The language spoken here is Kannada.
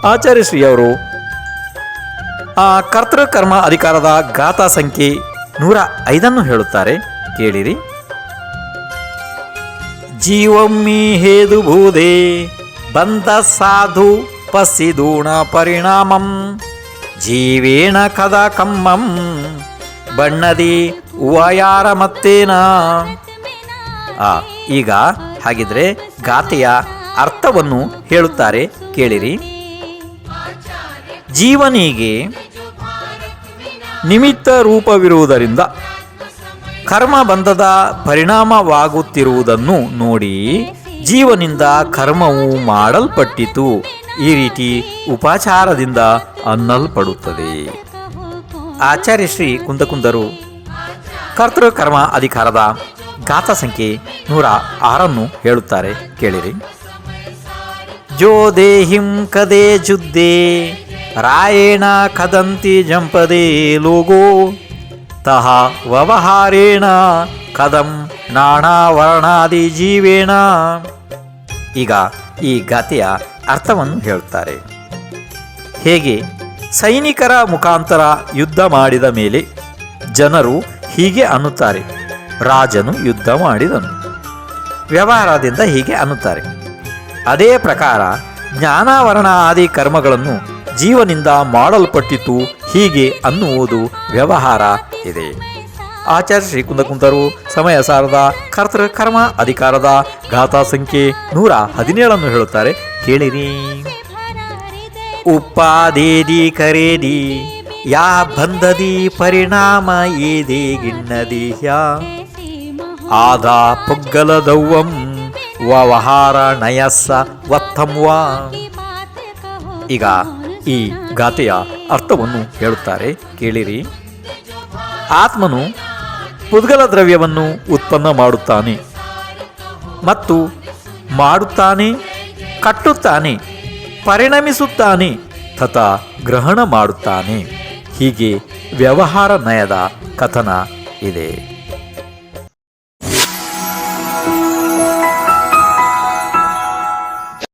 ಆಚಾರ್ಯ ಶ್ರೀಯವರು ಕರ್ತೃಕರ್ಮ ಅಧಿಕಾರದ ಗಾಥಾ ಸಂಖ್ಯೆ 105 ಹೇಳುತ್ತಾರೆ, ಕೇಳಿರಿ. ಜೀವಮ್ಮಿ ಹೇದು ಭೂದೆ ಬಂದ ಸಾಧು ಪಸಿದೂಣ ಪರಿಣಾಮಂ ಜೀವೇಣ ಕದ ಕಮ್ಮಂ ಬಣ್ಣದಿ ಉವಯಾರ ಮತ್ತೇನ. ಈಗ ಹಾಗಿದ್ರೆ ಗಾಥೆಯ ಅರ್ಥವನ್ನು ಹೇಳುತ್ತಾರೆ, ಕೇಳಿರಿ. ಜೀವನಿಗೆ ನಿಮಿತ್ತ ರೂಪವಿರುವುದರಿಂದ ಕರ್ಮ ಬಂಧದ ಪರಿಣಾಮವಾಗುತ್ತಿರುವುದನ್ನು ನೋಡಿ ಜೀವನಿಂದ ಕರ್ಮವು ಮಾಡಲ್ಪಟ್ಟಿತು, ಈ ರೀತಿ ಉಪಚಾರದಿಂದ ಅನ್ನಲ್ಪಡುತ್ತದೆ. ಆಚಾರ್ಯ ಶ್ರೀ ಕುಂದಕುಂದರು ಕರ್ತೃಕರ್ಮ ಅಧಿಕಾರದ ಗಾಥಾ ಸಂಖ್ಯೆ 106 ಹೇಳುತ್ತಾರೆ, ಕೇಳಿರಿ. ಜೋ ದೇಹಿಂ ಕದೇ ಜುದ್ದೇ ರಾಯೇಣ ಕದಂತಿ ಜಂಪದೇ ಲೋಗೋ ತಹ ವ್ಯವಹಾರೇಣ ಕದಂ ನಾನಾವರ್ಣಾದಿ ಜೀವೇಣ. ಈಗ ಈ ಗಾಥೆಯ ಅರ್ಥವನ್ನು ಹೇಳುತ್ತಾರೆ. ಹೇಗೆ ಸೈನಿಕರ ಮುಖಾಂತರ ಯುದ್ಧ ಮಾಡಿದ ಮೇಲೆ ಜನರು ಹೀಗೆ ಅನ್ನುತ್ತಾರೆ, ರಾಜನು ಯುದ್ಧ ಮಾಡಿದನು. ವ್ಯವಹಾರದಿಂದ ಹೀಗೆ ಅನ್ನುತ್ತಾರೆ. ಅದೇ ಪ್ರಕಾರ ಜ್ಞಾನಾವರಣ ಆದಿ ಕರ್ಮಗಳನ್ನು ಜೀವನಿಂದ ಮಾಡಲ್ಪಟ್ಟಿತು, ಹೀಗೆ ಅನ್ನುವುದು ವ್ಯವಹಾರ ಇದೆ. ಆಚಾರ್ಯ ಶ್ರೀ ಕುಂದಕುಂದರು ಸಮಯ ಸಾರದ ಕರ್ತೃಕರ್ಮ ಅಧಿಕಾರದ ಗಾಥಾ ಸಂಖ್ಯೆ 117 ಹೇಳುತ್ತಾರೆ, ಕೇಳಿರಿ. ಉಪಾದೇದಿ ಕರೇದಿ ಯಾ ಬಂಧದಿ ಪರಿಣಾಮ ಏದೇ ಗಿಣ್ಣದಿ ಆದಾ ಪೊಗ್ಗಲದವ್ವಂ ವ್ಯವಹಾರ ನಯಸ್ಸ ವತ್ತಂವಾ. ಈಗ ಈ ಗಾಥೆಯ ಅರ್ಥವನ್ನು ಹೇಳುತ್ತಾರೆ, ಕೇಳಿರಿ. ಆತ್ಮನು ಪುದ್ಗಲ ದ್ರವ್ಯವನ್ನು ಉತ್ಪನ್ನ ಮಾಡುತ್ತಾನೆ ಮತ್ತು ಮಾಡುತ್ತಾನೆ, ಕಟ್ಟುತ್ತಾನೆ, ಪರಿಣಮಿಸುತ್ತಾನೆ ತಥಾ ಗ್ರಹಣ ಮಾಡುತ್ತಾನೆ. ಹೀಗೆ ವ್ಯವಹಾರ ನಯದ ಕಥನ ಇದೆ.